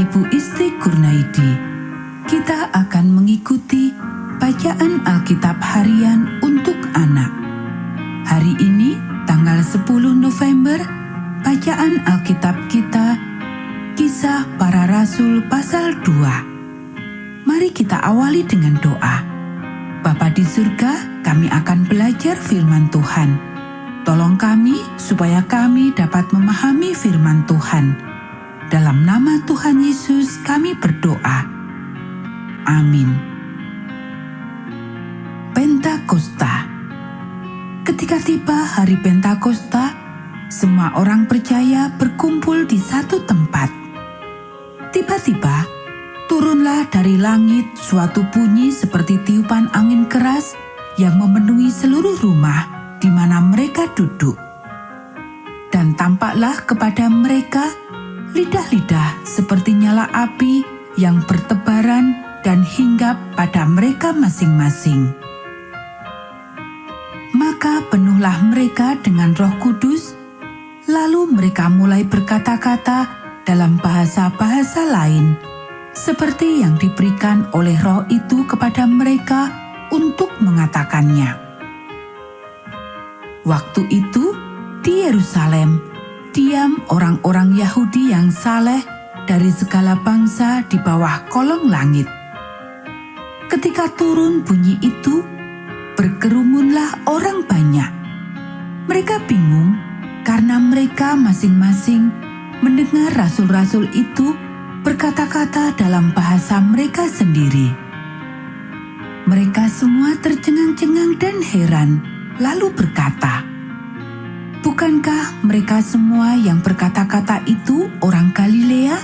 Ibu Isti Kurnaidi. Kita akan mengikuti bacaan Alkitab harian untuk anak. Hari ini, tanggal 10 November, bacaan Alkitab kita, Kisah Para Rasul pasal 2. Mari kita awali dengan doa. Bapa di surga, kami akan belajar firman Tuhan. Tolong kami supaya kami dapat memahami firman Tuhan. Dalam nama Tuhan Yesus kami berdoa. Amin. Pentakosta. Ketika tiba hari Pentakosta, semua orang percaya berkumpul di satu tempat. Tiba-tiba, turunlah dari langit suatu bunyi seperti tiupan angin keras yang memenuhi seluruh rumah di mana mereka duduk. Dan tampaklah kepada mereka lidah-lidah seperti nyala api yang bertebaran dan hinggap pada mereka masing-masing. Maka penuhlah mereka dengan Roh Kudus, lalu mereka mulai berkata-kata dalam bahasa-bahasa lain, seperti yang diberikan oleh Roh itu kepada mereka untuk mengatakannya. Waktu itu, di Yerusalem, diam orang-orang Yahudi yang saleh dari segala bangsa di bawah kolong langit. Ketika turun bunyi itu, berkerumunlah orang banyak. Mereka bingung karena mereka masing-masing mendengar rasul-rasul itu berkata-kata dalam bahasa mereka sendiri. Mereka semua tercengang-cengang dan heran, lalu berkata, "Bukankah mereka semua yang berkata-kata itu orang Galilea?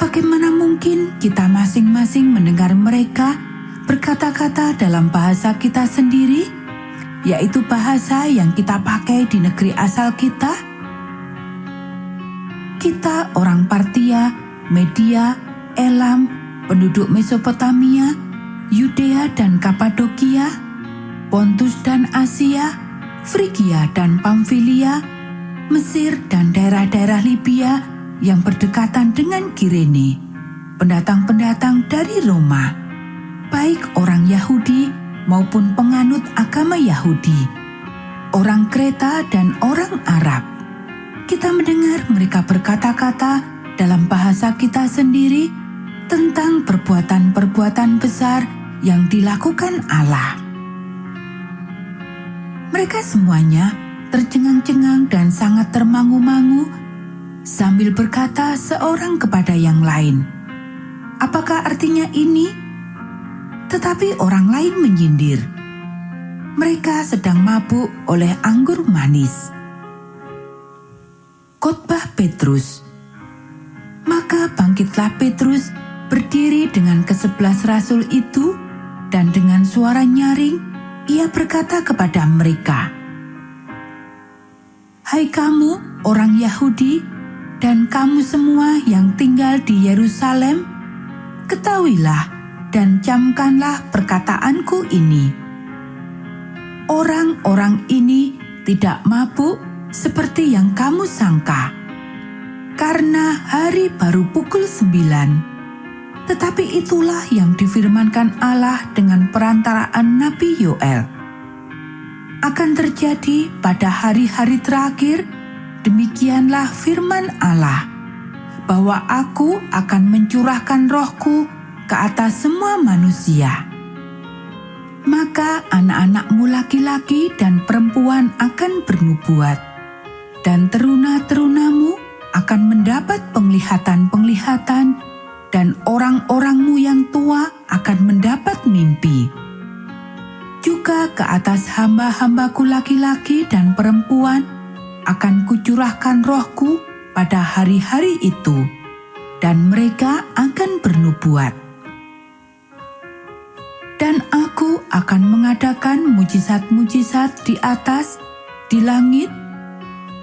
Bagaimana mungkin kita masing-masing mendengar mereka berkata-kata dalam bahasa kita sendiri, yaitu bahasa yang kita pakai di negeri asal kita? Kita orang Partia, Media, Elam, penduduk Mesopotamia, Yudea dan Kapadokia, Pontus dan Asia, Frigia dan Pamfilia, Mesir dan daerah-daerah Libya yang berdekatan dengan Kirene, pendatang-pendatang dari Roma, baik orang Yahudi maupun penganut agama Yahudi, orang Kreta dan orang Arab. Kita mendengar mereka berkata-kata dalam bahasa kita sendiri tentang perbuatan-perbuatan besar yang dilakukan Allah." Mereka semuanya tercengang-cengang dan sangat termangu-mangu sambil berkata seorang kepada yang lain, "Apakah artinya ini?" Tetapi orang lain menyindir, "Mereka sedang mabuk oleh anggur manis." Khotbah Petrus. Maka bangkitlah Petrus berdiri dengan ke-11 rasul itu, dan dengan suara nyaring ia berkata kepada mereka, "Hai kamu orang Yahudi dan kamu semua yang tinggal di Yerusalem, ketahuilah dan camkanlah perkataanku ini. Orang-orang ini tidak mabuk seperti yang kamu sangka, karena hari baru pukul 9. Tetapi itulah yang difirmankan Allah dengan perantaraan Nabi Yoel. Akan terjadi pada hari-hari terakhir, demikianlah firman Allah, bahwa aku akan mencurahkan rohku ke atas semua manusia. Maka anak-anakmu laki-laki dan perempuan akan bernubuat, dan teruna-terunamu akan mendapat penglihatan-penglihatan, dan orang-orangmu yang tua akan mendapat mimpi. Juga ke atas hamba-hambaku laki-laki dan perempuan akan kucurahkan rohku pada hari-hari itu, dan mereka akan bernubuat. Dan aku akan mengadakan mujizat-mujizat di atas, di langit,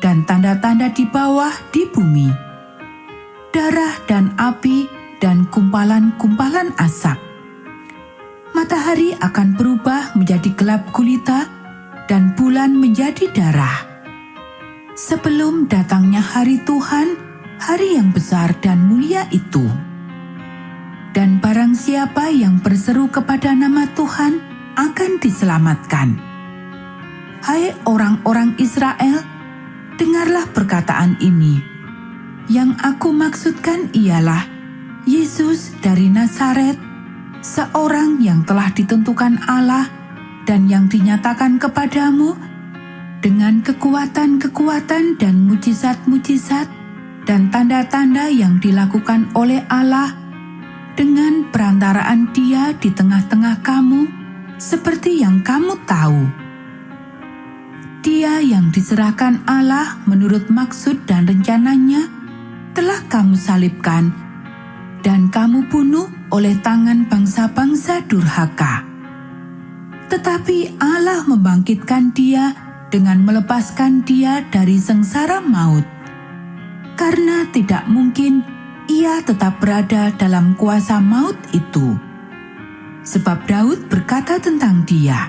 dan tanda-tanda di bawah di bumi, darah dan api, dan kumpalan-kumpalan asap. Matahari akan berubah menjadi gelap gulita dan bulan menjadi darah, sebelum datangnya hari Tuhan hari yang besar dan mulia itu. Dan barang siapa yang berseru kepada nama Tuhan akan diselamatkan. Hai orang-orang Israel, dengarlah perkataan ini. Yang aku maksudkan ialah Yesus dari Nazaret, seorang yang telah ditentukan Allah dan yang dinyatakan kepadamu dengan kekuatan-kekuatan dan mujizat-mujizat dan tanda-tanda yang dilakukan oleh Allah dengan perantaraan Dia di tengah-tengah kamu, seperti yang kamu tahu. Dia yang diserahkan Allah menurut maksud dan rencananya telah kamu salibkan dan kamu bunuh oleh tangan bangsa-bangsa durhaka. Tetapi Allah membangkitkan Dia dengan melepaskan Dia dari sengsara maut, karena tidak mungkin Ia tetap berada dalam kuasa maut itu. Sebab Daud berkata tentang Dia,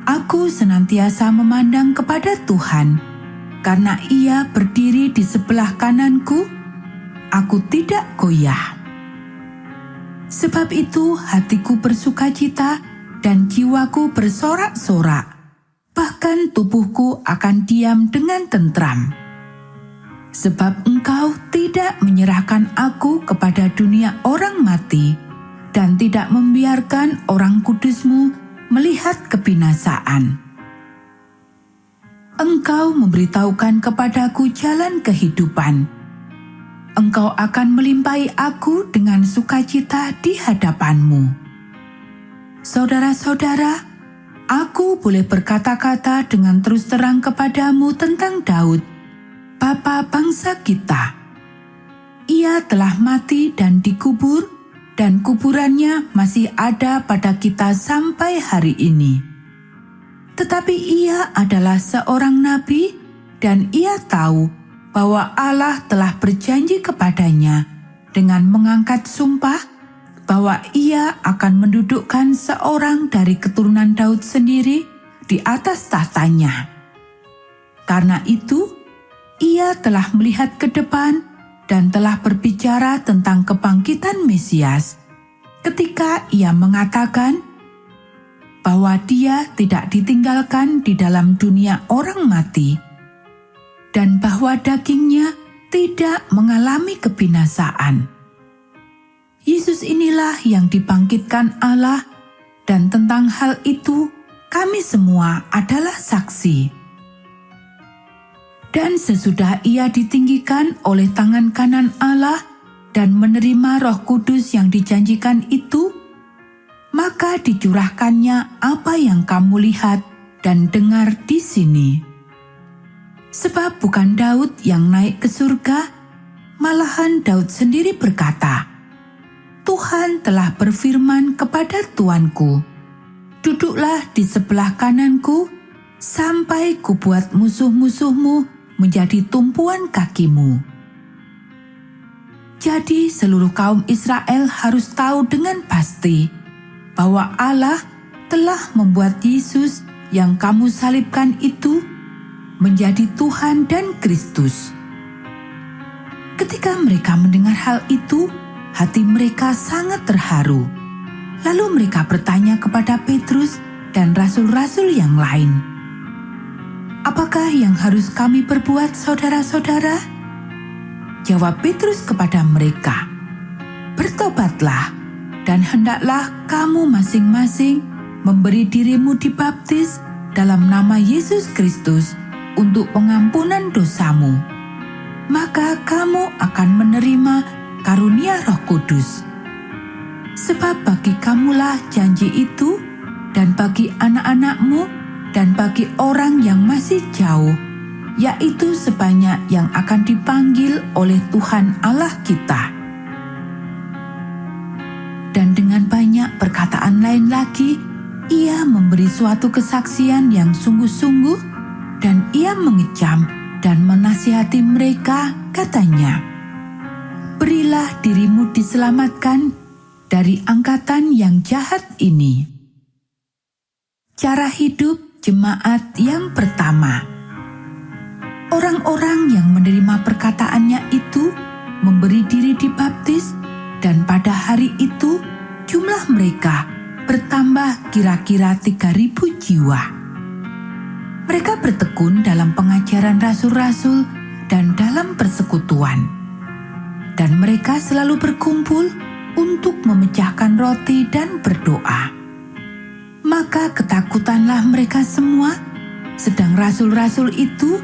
"Aku senantiasa memandang kepada Tuhan, karena Ia berdiri di sebelah kananku, aku tidak goyah." Sebab itu hatiku bersukacita dan jiwaku bersorak-sorak, bahkan tubuhku akan diam dengan tentram. Sebab Engkau tidak menyerahkan aku kepada dunia orang mati dan tidak membiarkan orang kudus-Mu melihat kebinasaan. Engkau memberitahukan kepadaku jalan kehidupan. Engkau akan melimpahi aku dengan sukacita di hadapan-Mu. Saudara-saudara, aku boleh berkata-kata dengan terus terang kepadamu tentang Daud, bapa bangsa kita. Ia telah mati dan dikubur, dan kuburannya masih ada pada kita sampai hari ini. Tetapi ia adalah seorang nabi, dan ia tahu bahwa Allah telah berjanji kepadanya dengan mengangkat sumpah bahwa ia akan mendudukkan seorang dari keturunan Daud sendiri di atas tahtanya. Karena itu, ia telah melihat ke depan dan telah berbicara tentang kebangkitan Mesias ketika ia mengatakan bahwa Dia tidak ditinggalkan di dalam dunia orang mati dan bahwa dagingnya tidak mengalami kebinasaan. Yesus inilah yang dibangkitkan Allah, dan tentang hal itu kami semua adalah saksi. Dan sesudah ia ditinggikan oleh tangan kanan Allah dan menerima Roh Kudus yang dijanjikan itu, maka dicurahkannya apa yang kamu lihat dan dengar di sini. Sebab bukan Daud yang naik ke surga, malahan Daud sendiri berkata, "Tuhan telah berfirman kepada Tuanku, duduklah di sebelah kananku, sampai kubuat musuh-musuhmu menjadi tumpuan kakimu." Jadi seluruh kaum Israel harus tahu dengan pasti bahwa Allah telah membuat Yesus yang kamu salibkan itu menjadi Tuhan dan Kristus. Ketika mereka mendengar hal itu, hati mereka sangat terharu. Lalu mereka bertanya kepada Petrus dan rasul-rasul yang lain, "Apakah yang harus kami perbuat, saudara-saudara?" Jawab Petrus kepada mereka, "Bertobatlah, dan hendaklah kamu masing-masing memberi dirimu dibaptis dalam nama Yesus Kristus untuk pengampunan dosamu. Maka kamu akan menerima karunia Roh Kudus. Sebab bagi kamulah janji itu, dan bagi anak-anakmu, dan bagi orang yang masih jauh, yaitu sebanyak yang akan dipanggil oleh Tuhan Allah kita." Dan dengan banyak perkataan lain lagi, ia memberi suatu kesaksian yang sungguh-sungguh, dan ia mengecam dan menasihati mereka, katanya, "Berilah dirimu diselamatkan dari angkatan yang jahat ini." Cara hidup jemaat yang pertama. Orang-orang yang menerima perkataannya itu memberi diri dibaptis, dan pada hari itu jumlah mereka bertambah kira-kira 3.000 jiwa. Mereka bertekun dalam pengajaran rasul-rasul dan dalam persekutuan. Dan mereka selalu berkumpul untuk memecahkan roti dan berdoa. Maka ketakutanlah mereka semua, sedang rasul-rasul itu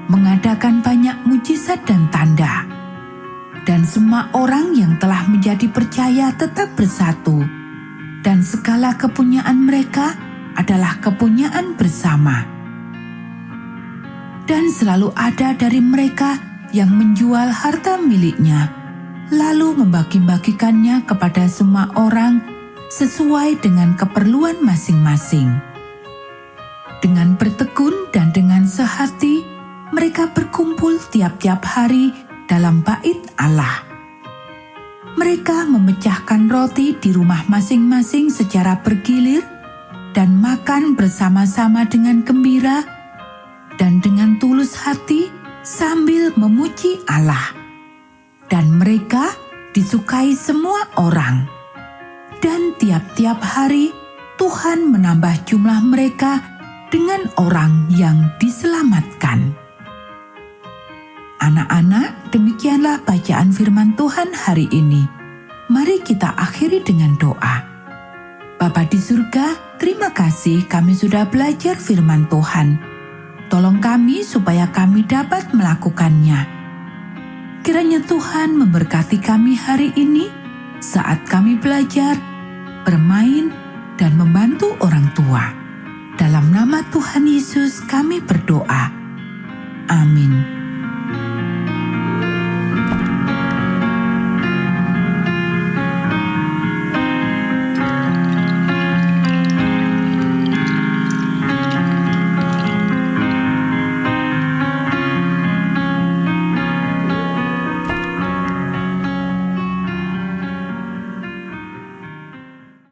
mengadakan banyak mujizat dan tanda. Dan semua orang yang telah menjadi percaya tetap bersatu, dan segala kepunyaan mereka adalah kepunyaan bersama. Dan selalu ada dari mereka yang menjual harta miliknya, lalu membagi-bagikannya kepada semua orang sesuai dengan keperluan masing-masing. Dengan bertekun dan dengan sehati, mereka berkumpul tiap-tiap hari dalam bait Allah. Mereka memecahkan roti di rumah masing-masing secara bergilir dan makan bersama-sama dengan gembira dan dengan tulus hati sambil memuji Allah. Dan mereka disukai semua orang. Dan tiap-tiap hari Tuhan menambah jumlah mereka dengan orang yang diselamatkan. Anak-anak, demikianlah bacaan firman Tuhan hari ini. Mari kita akhiri dengan doa. Bapa di surga, terima kasih kami sudah belajar firman Tuhan. Tolong kami supaya kami dapat melakukannya. Kiranya Tuhan memberkati kami hari ini saat kami belajar, bermain, dan membantu orang tua. Dalam nama Tuhan Yesus kami berdoa. Amin.